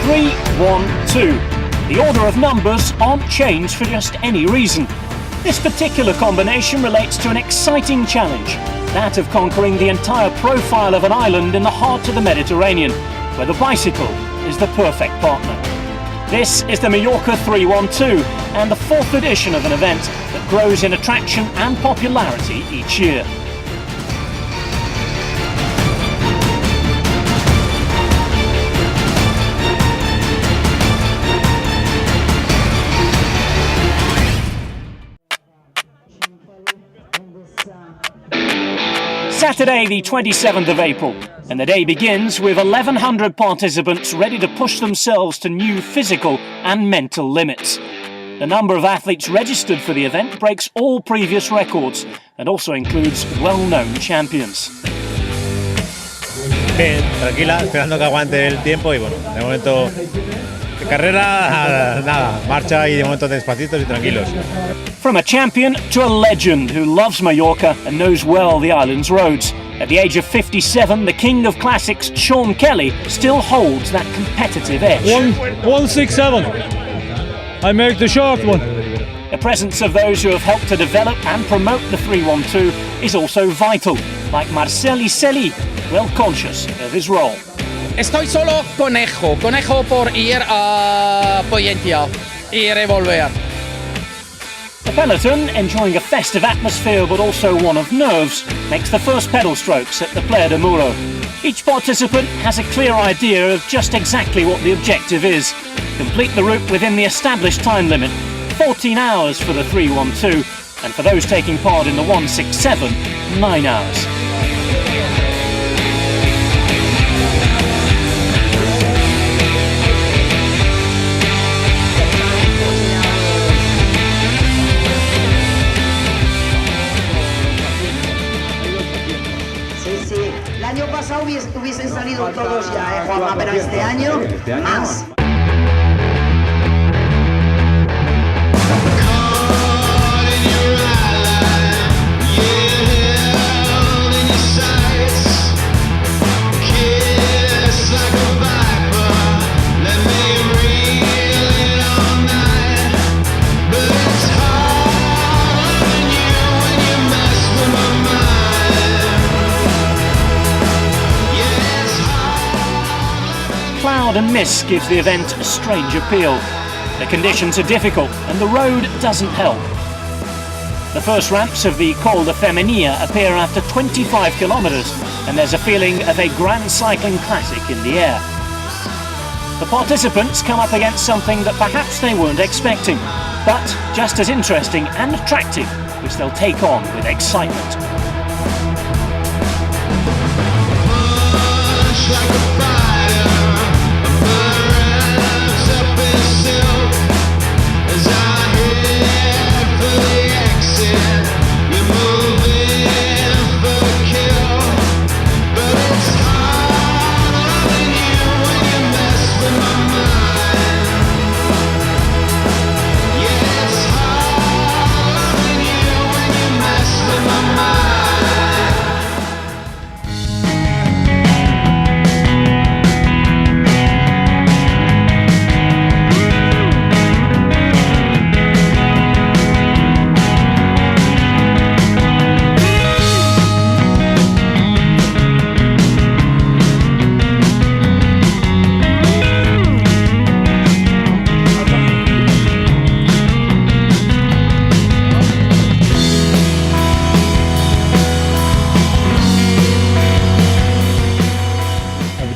3-1-2. The order of numbers aren't changed for just any reason. This particular combination relates to an exciting challenge, that of conquering the entire profile of an island in the heart of the Mediterranean, where the bicycle is the perfect partner. This is the Majorca 3-1-2 and the fourth edition of an event that grows in attraction and popularity each year. Saturday the 27th of April, and the day begins with 1,100 participants ready to push themselves to new physical and mental limits. The number of athletes registered for the event breaks all previous records and also includes well-known champions. Bien, tranquila, esperando que aguante el tiempo y bueno, de momento de carrera nada, marcha y de momento despacitos y tranquilos. From a champion to a legend who loves Mallorca and knows well the island's roads. At the age of 57, the king of classics, Sean Kelly, still holds that competitive edge. 167. I make the short one. The presence of those who have helped to develop and promote the 3-1-2 is also vital, like Marcel Iseli, well conscious of his role. Estoy solo conejo por ir a Poyentia y revolver. The peloton, enjoying a festive atmosphere but also one of nerves, makes the first pedal strokes at the Playa de Muro. Each participant has a clear idea of just exactly what the objective is. Complete the route within the established time limit, 14 hours for the 3-1-2, and for those taking part in the 167, 9 hours. El año pasado hubiesen salido todos ya, Juanma, pero este año más. Cloud and mist gives the event a strange appeal. The conditions are difficult and the road doesn't help. The first ramps of the Col de Femenia appear after 25 kilometres and there's a feeling of a grand cycling classic in the air. The participants come up against something that perhaps they weren't expecting, but just as interesting and attractive, which they'll take on with excitement.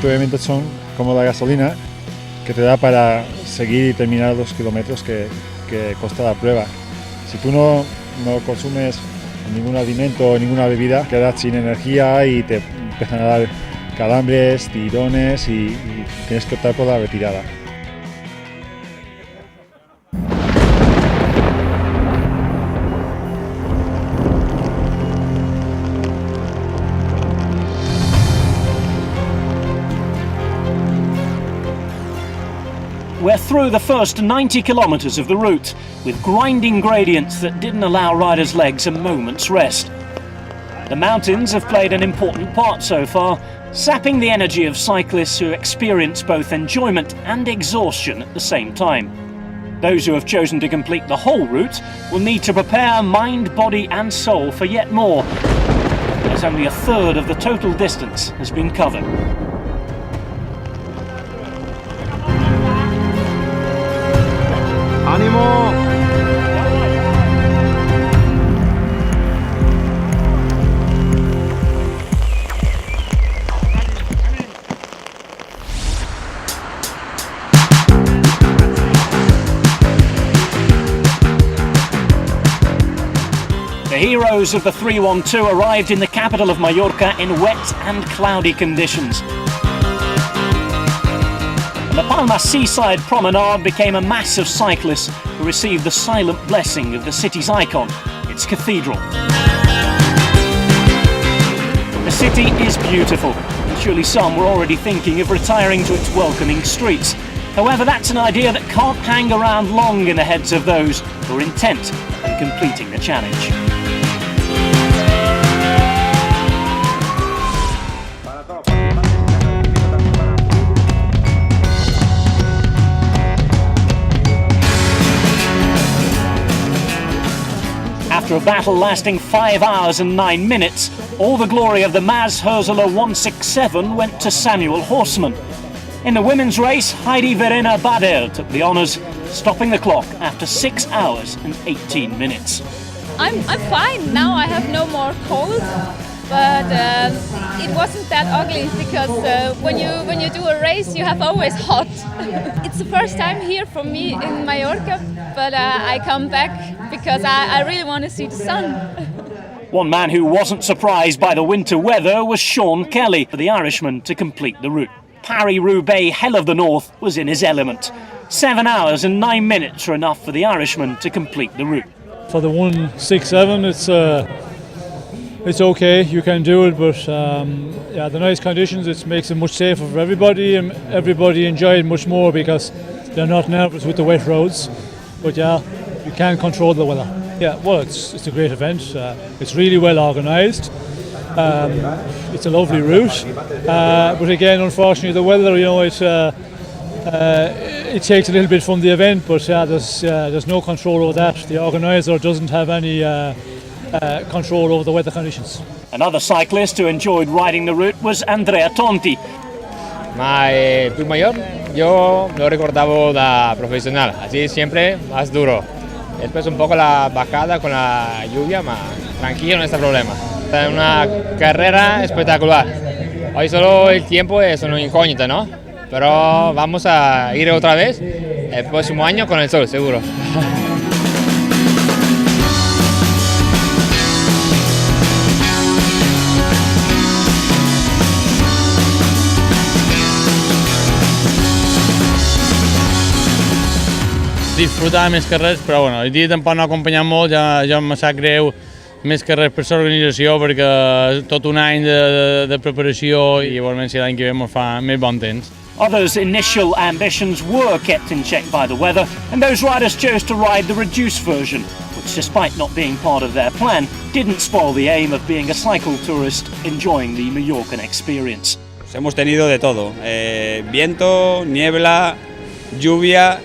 Obviamente son como la gasolina que te da para seguir y terminar los kilómetros que consta la prueba. Si tú no consumes ningún alimento o ninguna bebida, quedas sin energía y te empiezan a dar calambres, tirones y tienes que optar por la retirada. We're through the first 90 kilometres of the route, with grinding gradients that didn't allow riders' legs a moment's rest. The mountains have played an important part so far, sapping the energy of cyclists who experience both enjoyment and exhaustion at the same time. Those who have chosen to complete the whole route will need to prepare mind, body and soul for yet more, as only a third of the total distance has been covered. The heroes of the 312 arrived in the capital of Mallorca in wet and cloudy conditions. And the Palma seaside promenade became a mass of cyclists who received the silent blessing of the city's icon, its cathedral. The city is beautiful, and surely some were already thinking of retiring to its welcoming streets. However, that's an idea that can't hang around long in the heads of those who are intent on completing the challenge. After a battle lasting 5 hours and 9 minutes, all the glory of the Majorca 167 went to Samuel Horseman. In the women's race, Heidi Verena Bader took the honours, stopping the clock after 6 hours and 18 minutes. I'm fine now. I have no more cold, but it wasn't that ugly because when you do a race, you have always hot. It's the first time here for me in Mallorca, but I come back because I really want to see the sun. One man who wasn't surprised by the winter weather was Sean Kelly, for the Irishman to complete the route. Paris-Roubaix Hell of the North was in his element. 7 hours and 9 minutes were enough for the Irishman to complete the route. For the 167, it's okay, you can do it, but yeah, the nice conditions, it makes it much safer for everybody, and everybody enjoy it much more because they're not nervous with the wet roads. But yeah, you can't control the weather. Yeah, well, it's a great event. It's really well organised. It's a lovely route, but again, unfortunately, the weather, you know, it takes a little bit from the event. But there's no control over that. The organiser doesn't have any control over the weather conditions. Another cyclist who enjoyed riding the route was Andrea Tonti. My Tour Mayor, yo lo recordaba da profesional, así siempre más duro. Después un poco la bajada con la lluvia, más tranquilo, no está problema. Es una carrera espectacular. Hoy solo el tiempo es una incógnita, ¿no? Pero vamos a ir otra vez el próximo año con el sol, seguro. Disfrutar més carrers, però bueno, el dia tampoc no ha acompanyat molt, ja em sap greu més carrers per l'organització perquè tot un any de preparació i igualment si l'any que ve ens fa més bon temps. Others' initial ambitions were kept in check by the weather, and those riders chose to ride the reduced version, which despite not being part of their plan, didn't spoil the aim of being a cycle tourist enjoying the Mallorcan experience. Hemos tenido de todo, viento, niebla, lluvia.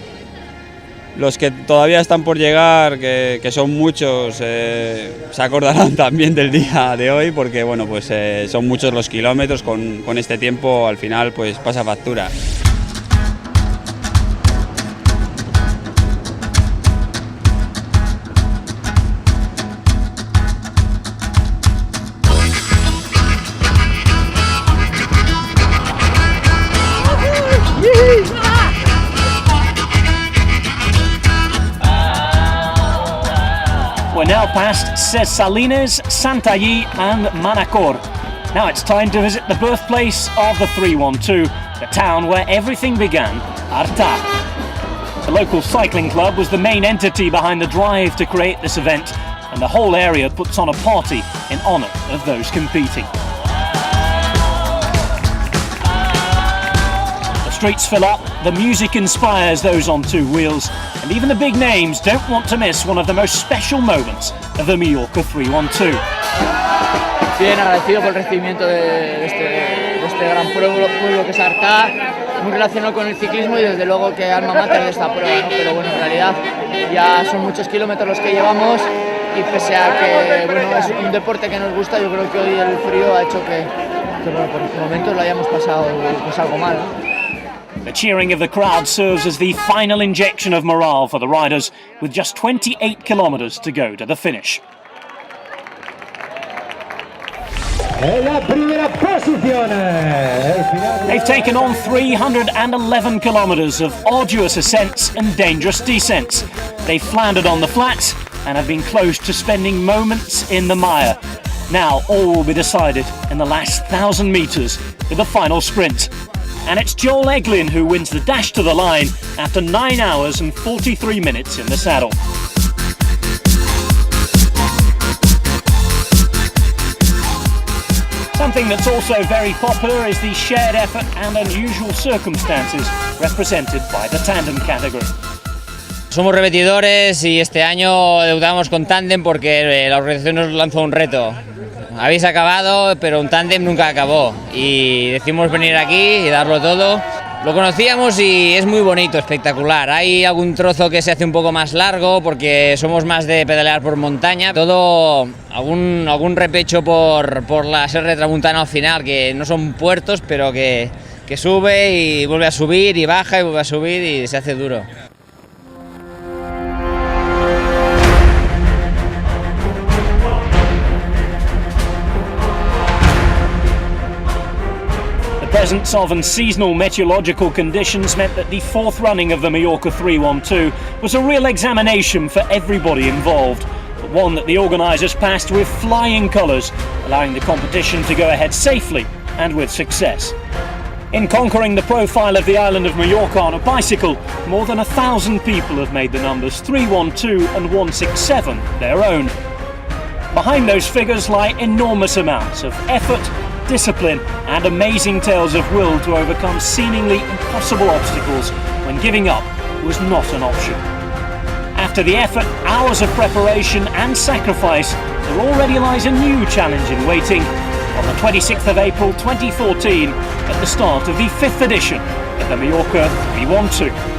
Los que todavía están por llegar, que son muchos, se acordarán también del día de hoy porque bueno, pues, son muchos los kilómetros, con este tiempo al final pues, pasa factura. We're now past Ses Salines, Santallí and Manacor. Now it's time to visit the birthplace of the 312, the town where everything began, Arta. The local cycling club was the main entity behind the drive to create this event, and the whole area puts on a party in honour of those competing. The streets fill up, the music inspires those on two wheels, and even the big names don't want to miss one of the most special moments of the Mallorca 312. Bien agradecido por el recibimiento de este este gran pueblo que es Artà, muy relacionado con el ciclismo y desde luego que alma mater de esta prueba, ¿no? Pero bueno, en realidad ya son muchos kilómetros los que llevamos y pese a que bueno, es un deporte que nos gusta, yo creo que hoy el frío ha hecho que bueno, por momentos lo hayamos pasado pues algo mal, ¿no? The cheering of the crowd serves as the final injection of morale for the riders, with just 28 kilometres to go to the finish. They've taken on 311 kilometres of arduous ascents and dangerous descents. They've floundered on the flats and have been close to spending moments in the mire. Now all will be decided in the last 1,000 metres with the final sprint. And it's Joel Eglin who wins the dash to the line after 9 hours and 43 minutes in the saddle. Something that's also very popular is the shared effort and unusual circumstances represented by the tandem category. Somos repetidores y este año debutamos con tándem porque la organización nos lanzó un reto. Habéis acabado, pero un tándem nunca acabó y decidimos venir aquí y darlo todo. Lo conocíamos y es muy bonito, espectacular. Hay algún trozo que se hace un poco más largo porque somos más de pedalear por montaña. Todo, algún repecho por la Serra de Tramuntana al final, que no son puertos, pero que sube y vuelve a subir y baja y vuelve a subir y se hace duro. The presence of unseasonal meteorological conditions meant that the fourth running of the Mallorca 312 was a real examination for everybody involved, but one that the organisers passed with flying colours, allowing the competition to go ahead safely and with success. In conquering the profile of the island of Majorca on a bicycle, more than 1,000 people have made the numbers 312 and 167 their own. Behind those figures lie enormous amounts of effort, discipline and amazing tales of will to overcome seemingly impossible obstacles when giving up was not an option. After the effort, hours of preparation and sacrifice, there already lies a new challenge in waiting on the 26th of April 2014 at the start of the 5th edition of the Majorca 312.